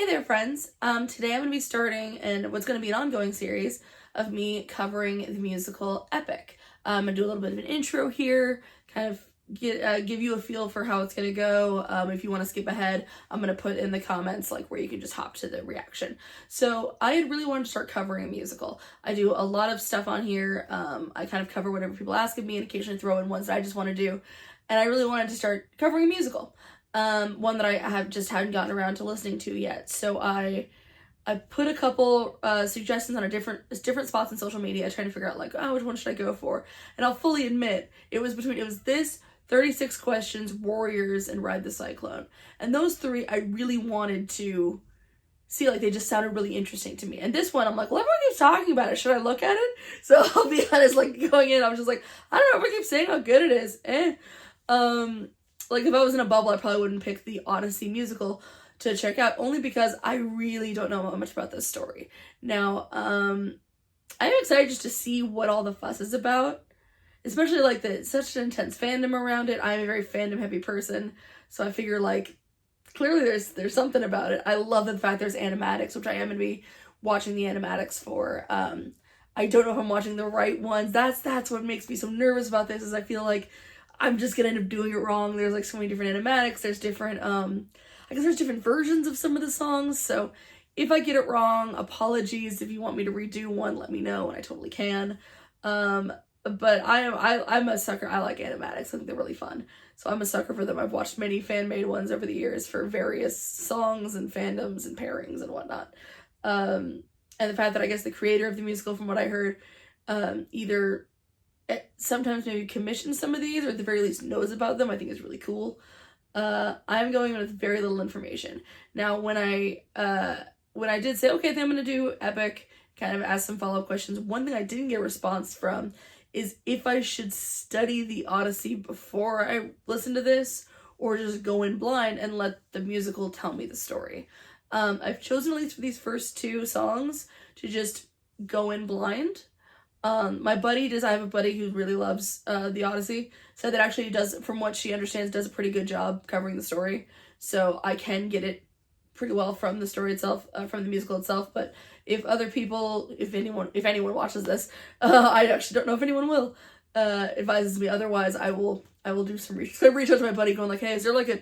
Hey there, friends. Today I'm going to be starting and what's going to be an ongoing series of me covering the musical Epic. I'm going to do a little bit of an intro here, kind of give you a feel for how it's going to go. If you want to skip ahead, I'm going to put in the comments like where you can just hop to the reaction. So I had really wanted to start covering a musical. I do a lot of stuff on here. I kind of cover whatever people ask of me and occasionally throw in ones that I just want to do. And I really wanted to start covering a musical. One that I hadn't gotten around to listening to yet. So I put a couple suggestions on different spots in social media trying to figure out like, oh, which one should I go for? And I'll fully admit it was this 36 Questions, Warriors, and Ride the Cyclone. And those three I really wanted to see, like they just sounded really interesting to me. And this one I'm like, well, everyone keeps talking about it. Should I look at it? So I'll be honest, like going in, I was just like, I don't know, everyone keeps saying how good it is. Like if I was in a bubble, I probably wouldn't pick the Odyssey musical to check out, only because I really don't know much about this story. Now, I'm excited just to see what all the fuss is about, especially like such an intense fandom around it. I'm a very fandom heavy person, so I figure like clearly there's something about it. I love the fact there's animatics, which I am going to be watching the animatics for. I don't know if I'm watching the right ones. That's what makes me so nervous about this, is I feel like I'm just gonna end up doing it wrong. There's like so many different animatics. There's different, I guess there's different versions of some of the songs. So if I get it wrong, apologies. If you want me to redo one, let me know, and I totally can. But I'm a sucker. I like animatics. I think they're really fun. So I'm a sucker for them. I've watched many fan-made ones over the years for various songs and fandoms and pairings and whatnot. And the fact that I guess the creator of the musical, from what I heard, either sometimes maybe commissions some of these, or at the very least knows about them, I think is really cool. I'm going with very little information. Now, when I did say, okay, I think I'm going to do Epic, kind of ask some follow-up questions, one thing I didn't get a response from is if I should study the Odyssey before I listen to this, or just go in blind and let the musical tell me the story. I've chosen, at least for these first two songs, to just go in blind. I have a buddy who really loves the Odyssey, said that actually does, from what she understands, does a pretty good job covering the story. So I can get it pretty well from the story itself, from the musical itself. But if other people, if anyone watches this, I actually don't know if anyone will, advises me otherwise, I will do some research. So I reach out to my buddy going like, hey, is there like a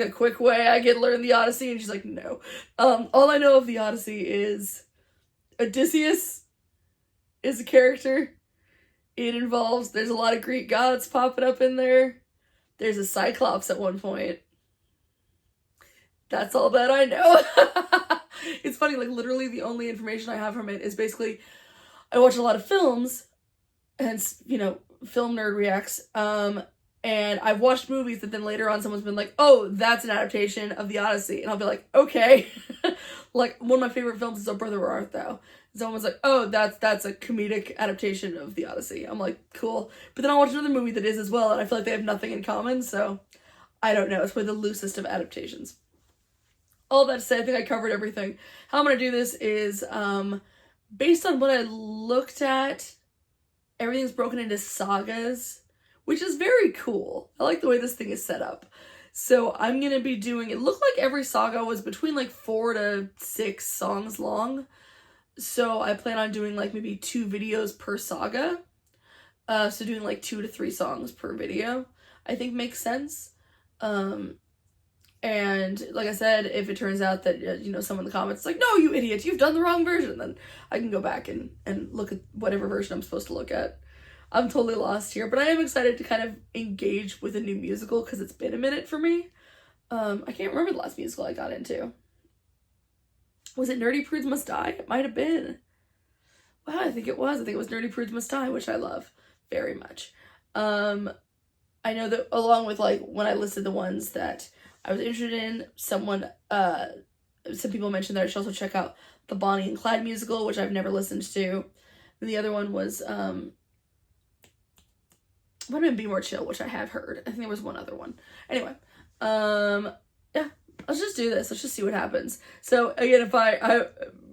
quick way I can learn the Odyssey? And she's like, no. All I know of the Odyssey is Odysseus is a character. There's a lot of Greek gods popping up in there. There's a Cyclops at one point. That's all that I know. It's funny, like literally the only information I have from it is basically I watch a lot of films, hence, film nerd reacts. And I've watched movies that then later on someone's been like, oh, that's an adaptation of the Odyssey. And I'll be like, okay. Like, one of my favorite films is O Brother Where Art Thou. Someone's like, oh, that's a comedic adaptation of the Odyssey. I'm like, cool. But then I'll watch another movie that is as well, and I feel like they have nothing in common, so I don't know. It's probably the loosest of adaptations. All that to say, I think I covered everything. How I'm going to do this is, based on what I looked at, everything's broken into sagas, which is very cool. I like the way this thing is set up. So I'm going to be doing, it looked like every saga was between like 4 to 6 songs long. So I plan on doing like maybe 2 videos per saga. So doing like 2 to 3 songs per video, I think makes sense. And like I said, if it turns out that, someone in the comments is like, no, you idiot, you've done the wrong version, then I can go back and look at whatever version I'm supposed to look at. I'm totally lost here, but I am excited to kind of engage with a new musical because it's been a minute for me. I can't remember the last musical I got into. Was it Nerdy Prudes Must Die? It might have been. Wow, I think it was. I think it was Nerdy Prudes Must Die, which I love very much. I know that along with like when I listed the ones that I was interested in, some people mentioned that I should also check out the Bonnie and Clyde musical, which I've never listened to. And the other one was might have been Be More Chill, which I have heard. I think there was one other one. Anyway, yeah, let's just do this. Let's just see what happens. So again, if I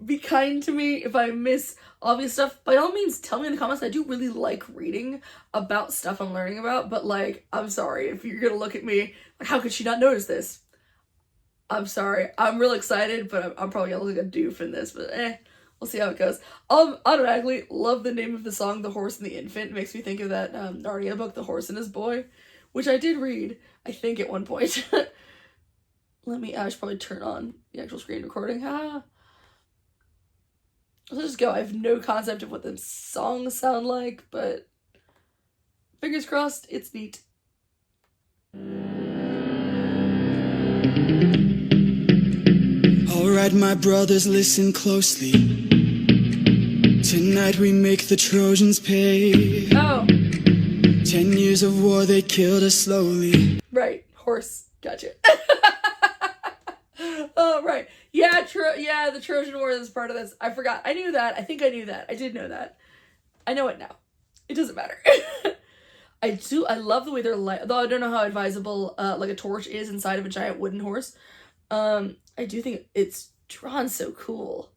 be kind to me if I miss obvious stuff. By all means, tell me in the comments. I do really like reading about stuff I'm learning about, but like, I'm sorry if you're gonna look at me like, how could she not notice this? I'm sorry. I'm real excited, but I'm probably gonna look like a doof in this, but we'll see how it goes. Automatically love the name of the song, The Horse and the Infant. It makes me think of that Narnia book, The Horse and His Boy, which I did read, I think, at one point. I should probably turn on the actual screen recording. Let's just go. I have no concept of what the songs sound like, but fingers crossed, it's neat. Alright, my brothers, listen closely. Tonight we make the Trojans pay. Oh. 10 years of war, they killed us slowly. Right. Horse. Gotcha. Oh, right. Yeah, the Trojan War is part of this. I forgot. I knew that. I think I knew that. I did know that. I know it now. It doesn't matter. I love the way they're light, though I don't know how advisable like a torch is inside of a giant wooden horse. I do think it's drawn so cool.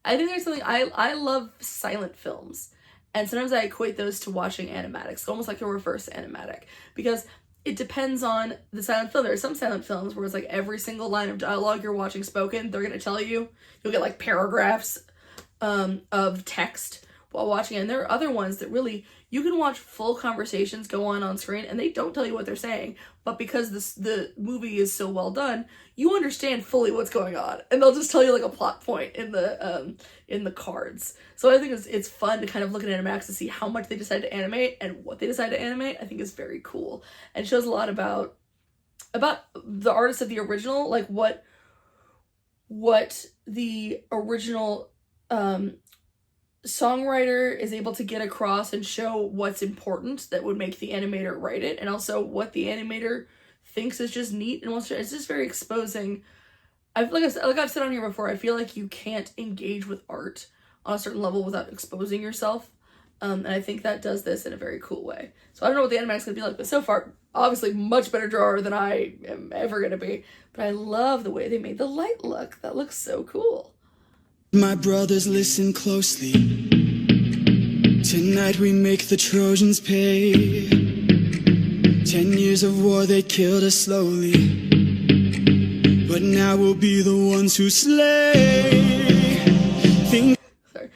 I think there's something, I love silent films, and sometimes I equate those to watching animatics, almost like a reverse animatic, because it depends on the silent film. There are some silent films where it's like every single line of dialogue you're watching spoken, they're gonna tell you. You'll get like paragraphs of text while watching it. And there are other ones that really, you can watch full conversations go on screen and they don't tell you what they're saying, but because the movie is so well done, you understand fully what's going on, and they'll just tell you like a plot point in the cards. So I think it's fun to kind of look at animatics to see how much they decide to animate and what they decide to animate. I think is very cool, and shows a lot about the artists of the original, like what the original songwriter is able to get across and show what's important that would make the animator write it, and also what the animator thinks is just neat and wants to. It's just very exposing. Like I've said on here before, I feel like you can't engage with art on a certain level without exposing yourself, and I think that does this in a very cool way. So I don't know what the animatic's gonna be like, but so far, obviously much better drawer than I am ever gonna be. But I love the way they made the light look. That looks so cool. My brothers, listen closely. Tonight we make the Trojans pay. 10 years of war, they killed us slowly. But now we'll be the ones who slay. Sorry.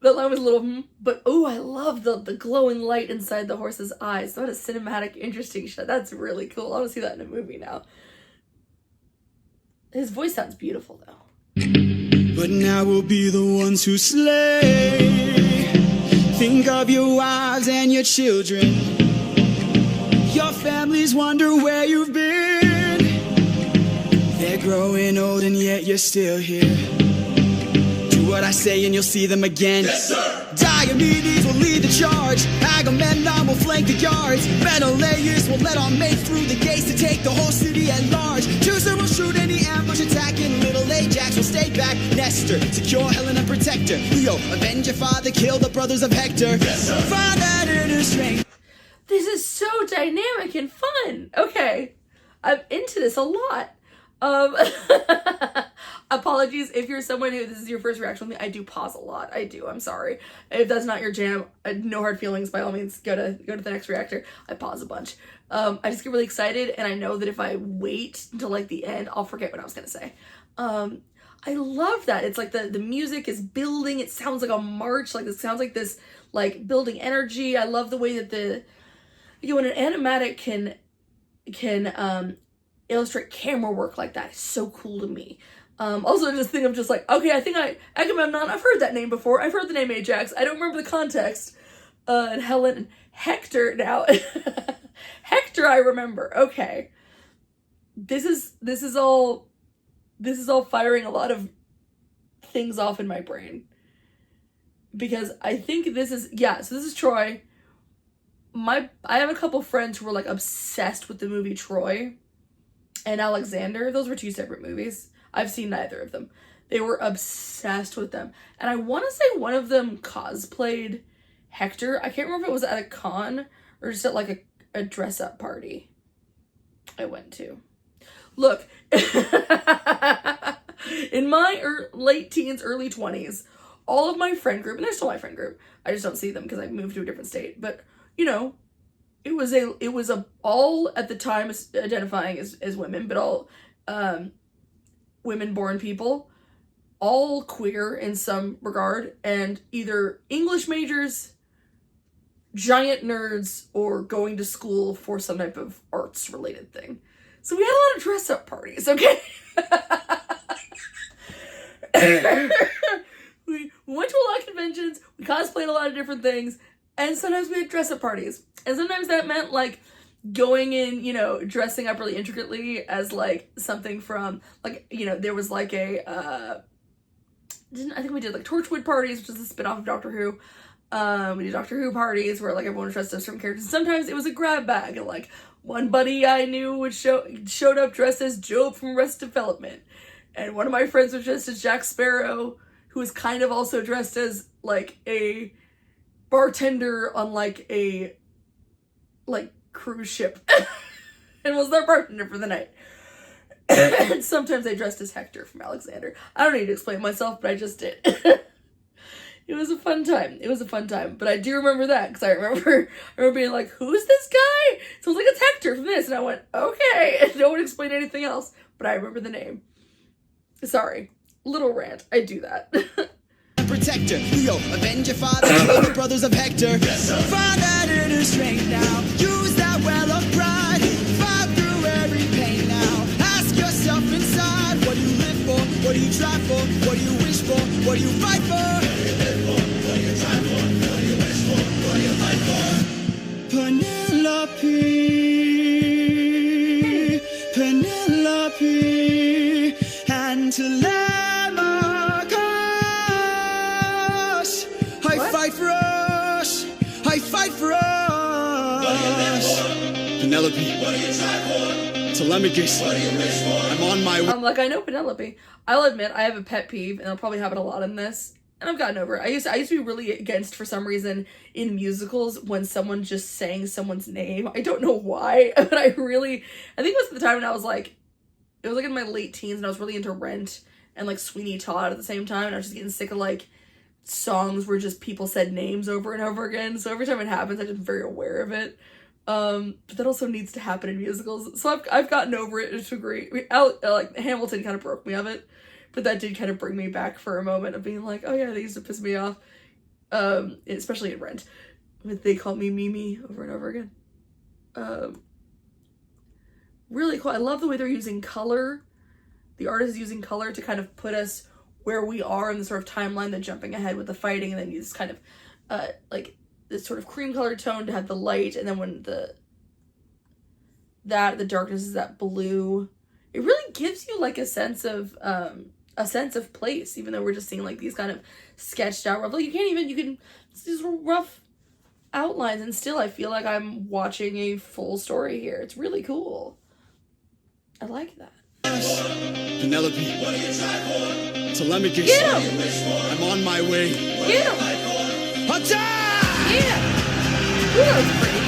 That line was a little, but oh, I love the glowing light inside the horse's eyes. What a cinematic, interesting shot. That's really cool. I want to see that in a movie now. His voice sounds beautiful, though. But now we'll be the ones who slay. Think of your wives and your children. Your families wonder where you've been. They're growing old and yet you're still here. Do what I say and you'll see them again. Yes, sir. Diomedes will lead the charge. Agamemnon will flank the yards. Menelaus will let on May through the gates to take the whole city at large. Teucer will shoot any ambush attacking. Little Ajax will stay back. Nestor, secure Helena, protect her. Leo, avenge your father, kill the brothers of Hector. Yes, sir. Find that inner strength. This is so dynamic and fun. Okay, I'm into this a lot. Apologies if you're someone who this is your first reaction with me. I do pause a lot. I do. I'm sorry if that's not your jam. No hard feelings. By all means, go to the next reactor. I pause a bunch. I just get really excited, and I know that if I wait until like the end, I'll forget what I was gonna say. I love that. It's like the music is building. It sounds like a march. Like it sounds like this like building energy. I love the way that when an animatic can illustrate camera work like that is so cool to me. Also just think of just like, okay, I think Agamemnon, I've heard that name before. I've heard the name Ajax. I don't remember the context. And Helen and Hector now. Hector, I remember. Okay. This is all firing a lot of things off in my brain. Because I think this is Troy. I have a couple friends who were like obsessed with the movie Troy and Alexander. Those were two separate movies. I've seen neither of them. They were obsessed with them. And I want to say one of them cosplayed Hector. I can't remember if it was at a con or just at like a dress-up party I went to. Look, in my late teens, early 20s, all of my friend group, and they're still my friend group, I just don't see them because I moved to a different state, but you know, it was all at the time identifying as women, but all women-born people, all queer in some regard, and either English majors, giant nerds, or going to school for some type of arts-related thing. So we had a lot of dress-up parties, okay? We went to a lot of conventions, we cosplayed a lot of different things, and sometimes we had dress-up parties. And sometimes that meant, like, going in, you know, dressing up really intricately as, like, something from, like, you know, there was, like, I think we did, like, Torchwood parties, which is a spin-off of Doctor Who. We did Doctor Who parties where, like, everyone was dressed as certain characters. Sometimes it was a grab bag, and, like, one buddy I knew would showed up dressed as Job from Arrested Development. And one of my friends was dressed as Jack Sparrow, who was kind of also dressed as, like, a bartender on, like, a, like, cruise ship. And was their bartender for the night. And sometimes I dressed as Hector from Alexander. I don't need to explain myself, but I just did. It was a fun time. It was a fun time. But I do remember that, because I remember being like, who's this guy? Sounds like it's Hector from this. And I went, okay. And no one explained anything else, but I remember the name. Sorry. Little rant. I do that. Protector, Leo, avenge your father, kill the brothers of Hector. Yes, find that inner strength now. Use that well of pride. Fight through every pain now. Ask yourself inside, what do you live for? What do you try for? What do you wish for? What do you fight for? What do you live for? What do you try for? What do you wish for? What do you fight for? Penelope, and Telemachus. I fight for us. I fight for us. Penelope. What do you try for? Telemachus. What do you wish for? I'm on my way. Like, I know Penelope. I'll admit, I have a pet peeve, and I'll probably have it a lot in this. And I've gotten over it. I used to be really against, for some reason, in musicals, when someone just sang someone's name. I don't know why, but I think it was the time when I was like, it was like in my late teens, and I was really into Rent and like Sweeney Todd at the same time, and I was just getting sick of like songs where just people said names over and over again. So every time it happens, I'm just very aware of it. But that also needs to happen in musicals. So I've gotten over it to a degree. Like Hamilton kind of broke me of it. But that did kind of bring me back for a moment of being like, oh yeah, they used to piss me off. Especially in Rent. They called me Mimi over and over again. Really cool. I love the way they're using color. The artist is using color to kind of put us where we are in the sort of timeline, then jumping ahead with the fighting, and then use kind of like this sort of cream colored tone to have the light, and then when the darkness is that blue. It really gives you like a sense of place, even though we're just seeing like these kind of sketched out rough, like you can see these rough outlines, and still I feel like I'm watching a full story here. It's really cool. I like that. Penelope. What do you try for? Telemachus. Yeah. I'm on my way. Yeah. Attack! Yeah. Ooh, that was pretty.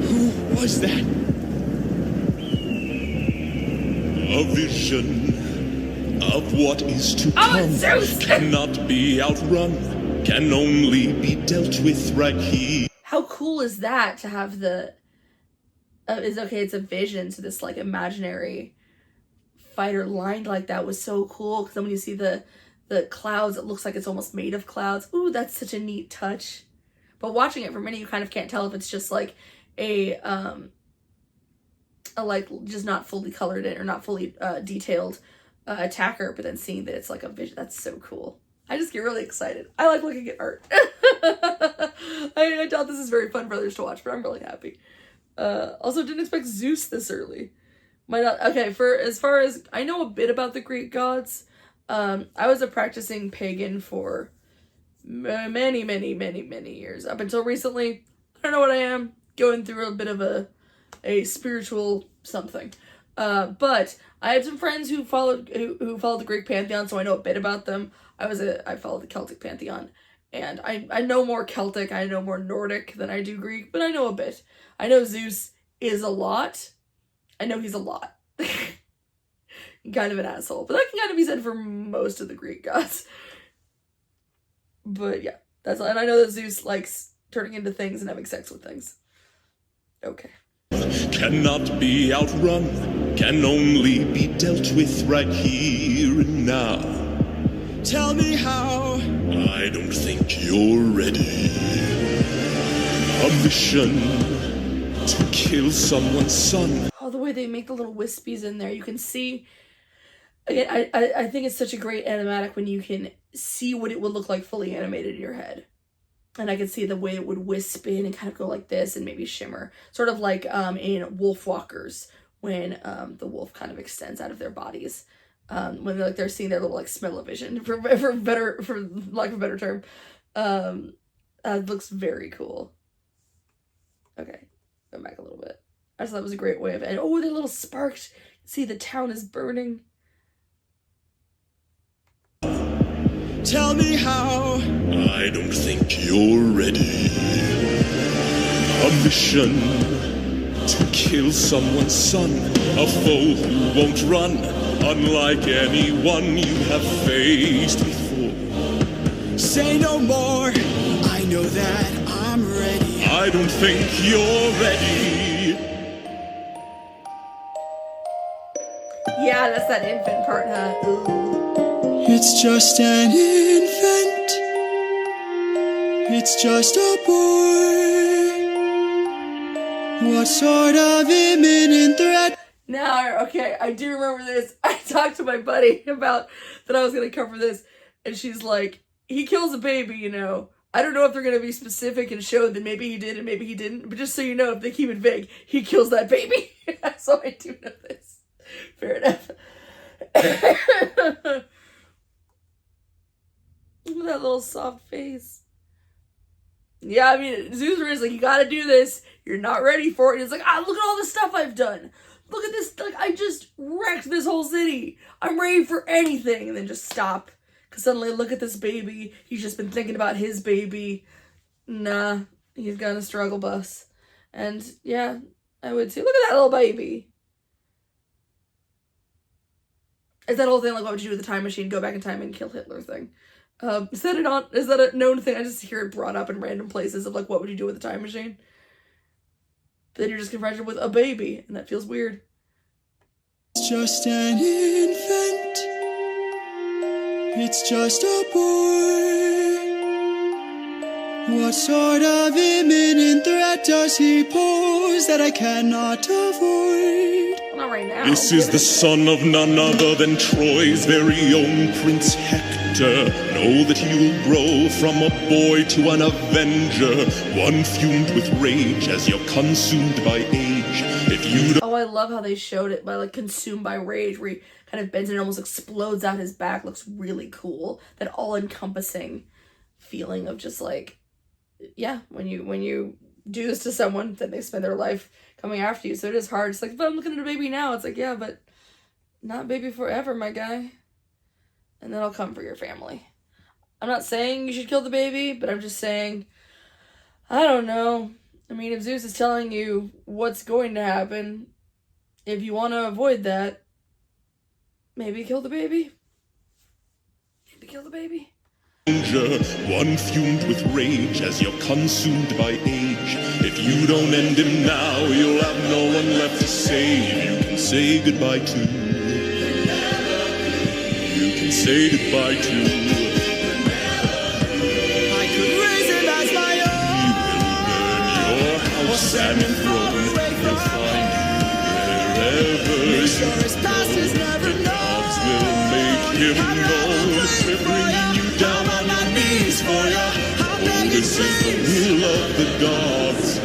Who was that? A vision of what is to come cannot be outrun, can only be dealt with right here. How cool is that to have the it's a vision, so this like imaginary fighter lined like that was so cool, because then when you see the clouds, it looks like it's almost made of clouds. Ooh, that's such a neat touch. But watching it for a minute, you kind of can't tell if it's just like a like just not fully colored in or not fully detailed attacker, but then seeing that it's like a vision, that's so cool. I just get really excited. I like looking at art. I doubt this is very fun for others to watch, but I'm really happy. Also didn't expect Zeus this early. Okay, as far as I know a bit about the Greek gods, I was a practicing pagan for many years. Up until recently, I don't know what I am, going through a bit of a spiritual something. But I had some friends who followed the Greek pantheon, so I know a bit about them. I followed the Celtic pantheon, and I know more Celtic, I know more Nordic than I do Greek, but I know a bit. I know Zeus is a lot. I know he's a lot. Kind of an asshole. But that can kind of be said for most of the Greek gods. But yeah, that's all. And I know that Zeus likes turning into things and having sex with things. Okay. Cannot be outrun, can only be dealt with right here and now. Tell me how. I don't think you're ready. A mission to kill someone's son. Oh, the way they make the little wispies in there, you can see. Again, I think it's such a great animatic when you can see what it would look like fully animated in your head. And I could see the way it would wisp in and kind of go like this and maybe shimmer. Sort of like in wolf walkers when the wolf kind of extends out of their bodies. When they're seeing their little like smell-o-vision, for lack of a better term. It looks very cool. Okay, go back a little bit. I just thought it was a great way of it. Oh, they're little sparks. See, the town is burning. Tell me how. I don't think you're ready. A mission to kill someone's son. A foe who won't run, unlike anyone you have faced before. Say no more. I know that I'm ready. I don't think you're ready. Yeah, that's that infant part, huh? Ooh. It's just an infant. It's just a boy. What sort of imminent threat? Now, okay, I do remember this. I talked to my buddy about that I was going to cover this, and she's like, he kills a baby, you know. I don't know if they're going to be specific and show that maybe he did and maybe he didn't, but just so you know, if they keep it vague, he kills that baby. So I do know this. Fair enough. Look at that little soft face. Yeah, I mean, Zeus is like, you gotta do this. You're not ready for it. And it's like, look at all the stuff I've done. Look at this. Like, I just wrecked this whole city. I'm ready for anything. And then just stop. Because suddenly, look at this baby. He's just been thinking about his baby. Nah, he's got a struggle bus. And yeah, I would too. Look at that little baby. Is that whole thing like, what would you do with the time machine? Go back in time and kill Hitler thing. Is that a known thing? I just hear it brought up in random places of like, what would you do with the time machine? But then you're just confronted with a baby, and that feels weird. It's just an infant. It's just a boy. What sort of imminent threat does he pose that I cannot avoid? Well, not right now. This is the son of none other than Troy's very own Prince Hector. Know that he will grow from a boy to an avenger, one fumed with rage as you're consumed by age. If you don't... Oh, I love how they showed it by like consumed by rage, where he kind of bends and almost explodes out his back. Looks really cool. That all-encompassing feeling of just like, yeah, when you do this to someone, then they spend their life coming after you. So it is hard. It's like, but I'm looking at a baby now. It's like, yeah, but not baby forever, my guy. And then I'll come for your family. I'm not saying you should kill the baby, but I'm just saying, I don't know. I mean, if Zeus is telling you what's going to happen, if you want to avoid that, maybe kill the baby. Maybe kill the baby. One fumed with rage as you're consumed by age. If you don't end him now, you'll have no one left to save. You can say goodbye to. You can say goodbye to. I could raise him as my own. He will burn your house and throne. He'll find you wherever you Sure his past is never go. known. Gods will make him known. We're bringing you down on your knees for ya. Oh, this is the will of the gods.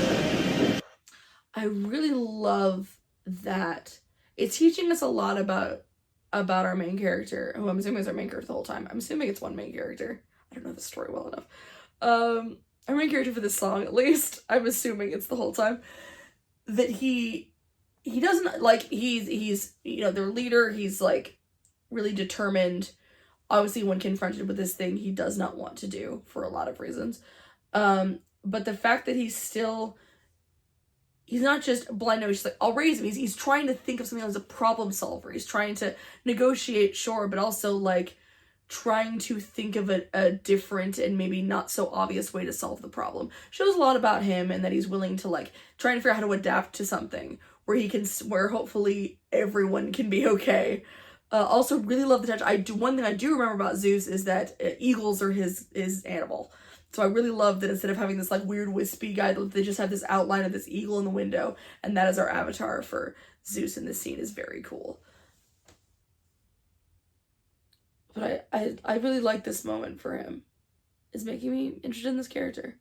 I really love that. It's teaching us a lot about our main character, who I'm assuming is our main character the whole time. I'm assuming it's one main character. I don't know the story well enough. Our main character for this song, at least, I'm assuming it's the whole time, that he doesn't, like, he's you know, their leader, he's, like, really determined. Obviously, when confronted with this thing he does not want to do, for a lot of reasons. But the fact that he he's not just blind, no, he's just like, I'll raise him. He's trying to think of something as a problem solver. He's trying to negotiate, sure, but also, like, trying to think of a different and maybe not so obvious way to solve the problem. Shows a lot about him, and that he's willing to, like, try and figure out how to adapt to something where hopefully everyone can be okay. Also really love the touch. One thing I do remember about Zeus is that eagles are his animal. So I really love that instead of having this like weird wispy guy, they just have this outline of this eagle in the window, and that is our avatar for Zeus in this scene. Is very cool. But I really like this moment for him. It's making me interested in this character.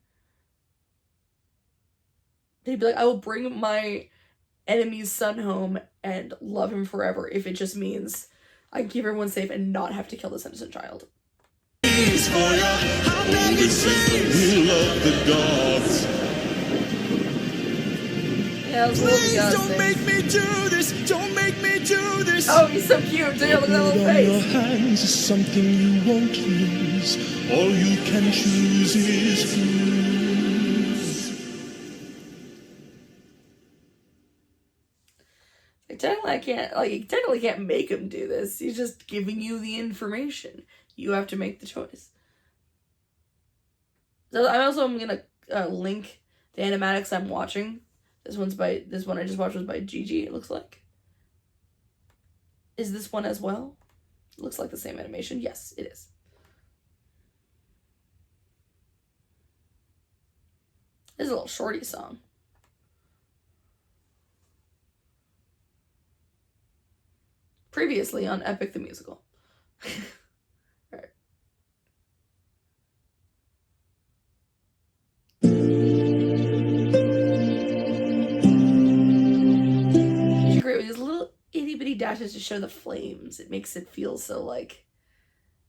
They'd be like, I will bring my enemy's son home and love him forever if it just means I can keep everyone safe and not have to kill this innocent child. This is the will of the gods. Yeah, Please don't make me do this. Don't make me do this. Oh, he's so cute. Look at that little Your face. hands is something you won't lose. All you can choose is whose. You technically can't make him do this. He's just giving you the information. You have to make the choice. So I'm gonna link the animatics I'm watching. This one I just watched was by Gigi, it looks like. Is this one as well? It looks like the same animation. Yes, it is. This is a little shorty song. Previously on Epic the Musical. Alright. It's great with these little itty bitty dashes to show the flames. It makes it feel so like,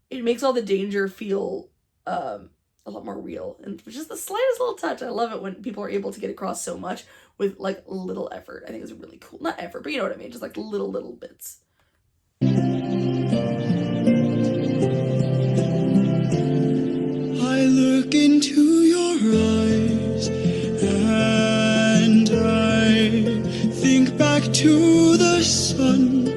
it makes all the danger feel a lot more real, and just the slightest little touch. I love it when people are able to get across so much with like little effort. I think it's really cool. Not effort, but you know what I mean, just like little bits. I look into your eyes and I think back to the son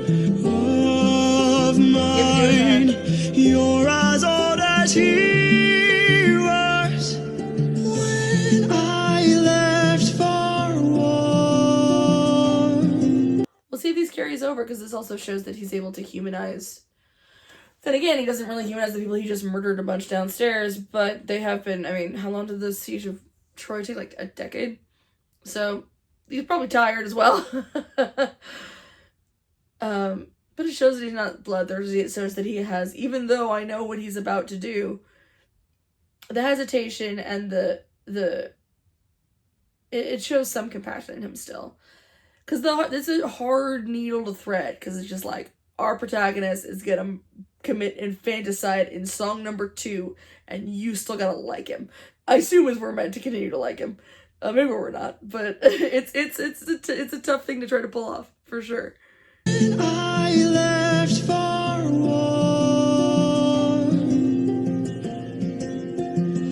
of mine. You're as old as he was when I left for war. We'll see if these carries over, because this also shows that he's able to humanize. Then again, he doesn't really humanize the people he just murdered a bunch downstairs, but they have been, I mean, how long did the siege of Troy take? Like a decade? So he's probably tired as well. But it shows that he's not bloodthirsty. It shows that he has, even though I know what he's about to do, the hesitation and it shows some compassion in him still. Because this is a hard needle to thread, because it's just like, our protagonist is gonna commit infanticide in song number 2, and you still gotta like him. I assume as we're meant to continue to like him. Maybe we're not, but it's a tough thing to try to pull off, for sure. I left for war.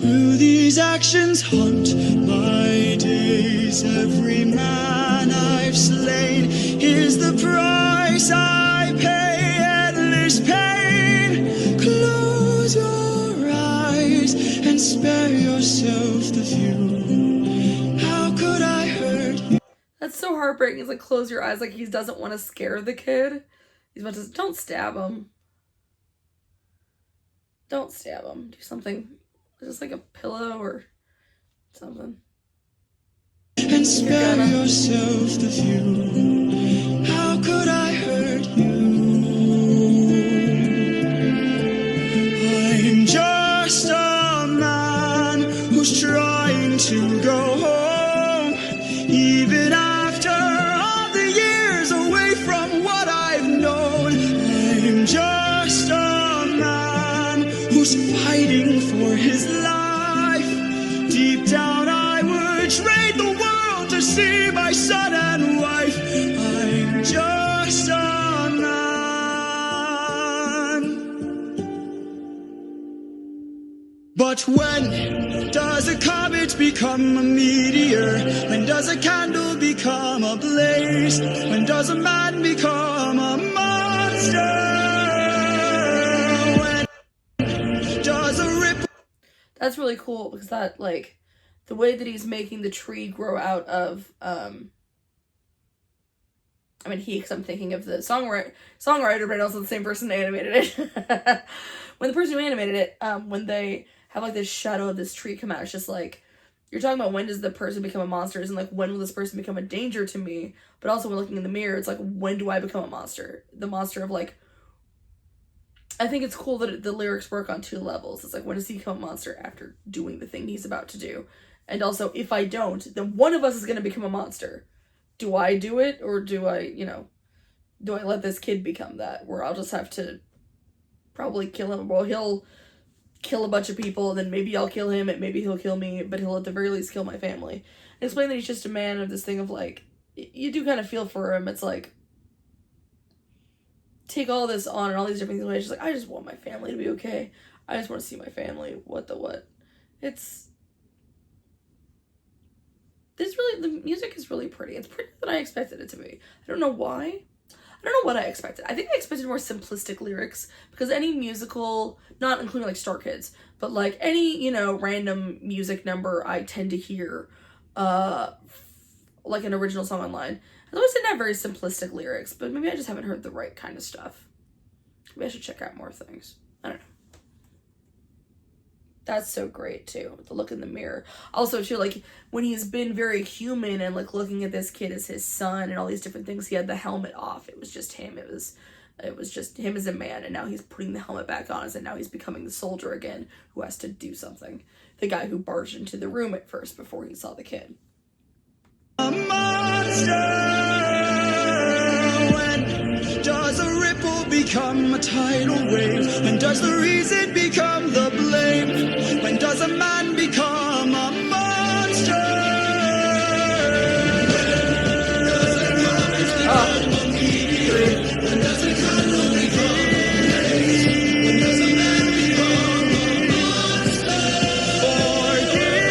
Will these actions haunt my days? Every man I've slain is the price I pay. Endless pain. Close your eyes and spare yourself the view. How could I hurt you? That's so heartbreaking. He's like, close your eyes, like he doesn't want to scare the kid. He's about to, don't stab him. Don't stab him. Do something, just like a pillow or something. And spare yourself the view. How could I hurt you? I'm just a man who's trying to go home, even after all the years away from what I've known. I'm just a man who's fighting for his life. Deep down I would trade the world to see my son and wife. I'm just a man. But when does does a comet become a meteor? When does a candle become a blaze? When does a man become a monster? When does a ripple... That's really cool because that, like, the way that he's making the tree grow out of, I mean, because I'm thinking of the songwriter, but also the same person who animated it. When the person who animated it, when they have, like, this shadow of this tree come out, it's just, like, you're talking about when does the person become a monster, isn't, like, when will this person become a danger to me, but also when looking in the mirror, it's, like, when do I become a monster? The monster of, like, I think it's cool that the lyrics work on two levels. It's, like, when does he become a monster after doing the thing he's about to do? And also, if I don't, then one of us is going to become a monster. Do I do it, or do I, do I let this kid become that, where I'll just have to probably kill him? Well, he'll kill a bunch of people, and then maybe I'll kill him, and maybe he'll kill me, but he'll at the very least kill my family. And explain that he's just a man of this thing of, like, you do kind of feel for him. It's like, take all this on and all these different things away. It's just like, I just want my family to be okay. I just want to see my family. What the what? The music is really pretty. It's prettier than I expected it to be. I don't know why. I don't know what I expected. I think I expected more simplistic lyrics, because any musical, not including like Star Kids, but like any, random music number I tend to hear, like an original song online, has always didn't have very simplistic lyrics, but maybe I just haven't heard the right kind of stuff. Maybe I should check out more things. I don't know. That's so great too, the look in the mirror. Also too, like, when he's been very human and like looking at this kid as his son and all these different things, he had the helmet off. It was just him. It was just him as a man, and now he's putting the helmet back on, and now he's becoming the soldier again who has to do something. The guy who barged into the room at first before he saw the kid. A monster. When does a ripple become a tidal wave? When does the reason become the blame? When does a man become a monster? When does a candle become a blaze? When does a man become a monster? Forgive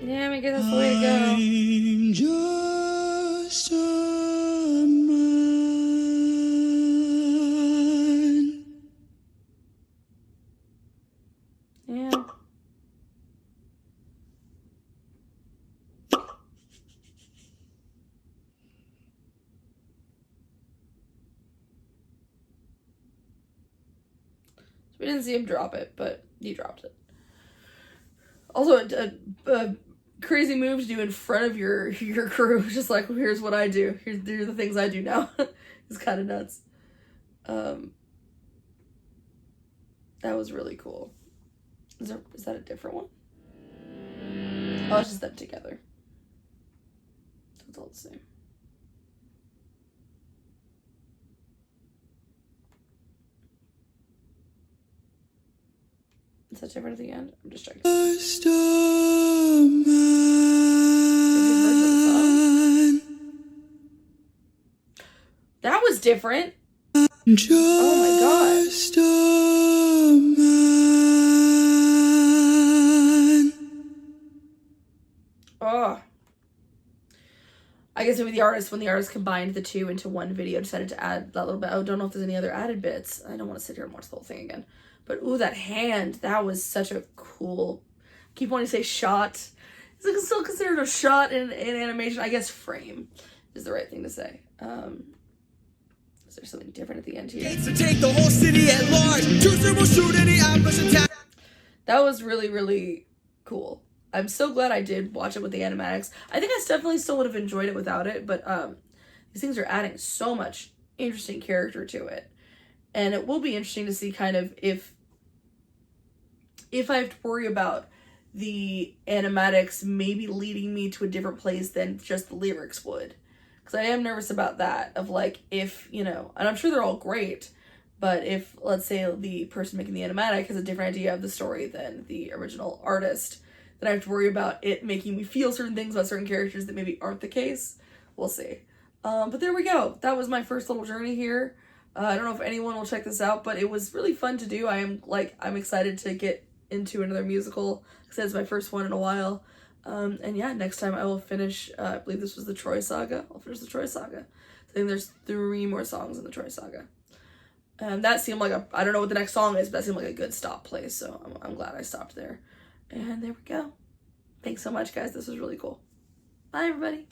me. Yeah, I guess that's the way to go. I'm just a man. Yeah. We didn't see him drop it, but he dropped it. Also, a crazy move to do in front of your crew. Just like, well, here's what I do. Here's the things I do now. It's kind of nuts. That was really cool. Is that a different one? Oh, it's just them together. So it's all the same. Is that different at the end? I'm just checking. Just a man. That was different. Just Oh my god. a man. Oh. I guess maybe when the artist combined the two into one video, decided to add that little bit. I don't know if there's any other added bits. I don't want to sit here and watch the whole thing again. But ooh, that hand, that was such a cool, I keep wanting to say shot. Is it still considered a shot in animation? I guess frame is the right thing to say. Is there something different at the end here? To take the whole city at large. Chooser will shoot any ambush attack. That was really, really cool. I'm so glad I did watch it with the animatics. I think I definitely still would have enjoyed it without it, but these things are adding so much interesting character to it. And it will be interesting to see kind of if I have to worry about the animatics maybe leading me to a different place than just the lyrics would. Because I am nervous about that, of like, if, and I'm sure they're all great, but if, let's say, the person making the animatic has a different idea of the story than the original artist, then I have to worry about it making me feel certain things about certain characters that maybe aren't the case. We'll see. But there we go. That was my first little journey here. I don't know if anyone will check this out, but it was really fun to do. I'm excited to get into another musical, because it's my first one in a while. And yeah, next time I will finish, I believe this was the Troy Saga. I'll finish the Troy Saga. I think there's 3 more songs in the Troy Saga. And that seemed like I don't know what the next song is, but that seemed like a good stop place, so I'm glad I stopped there. And there we go. Thanks so much, guys. This was really cool. Bye, everybody.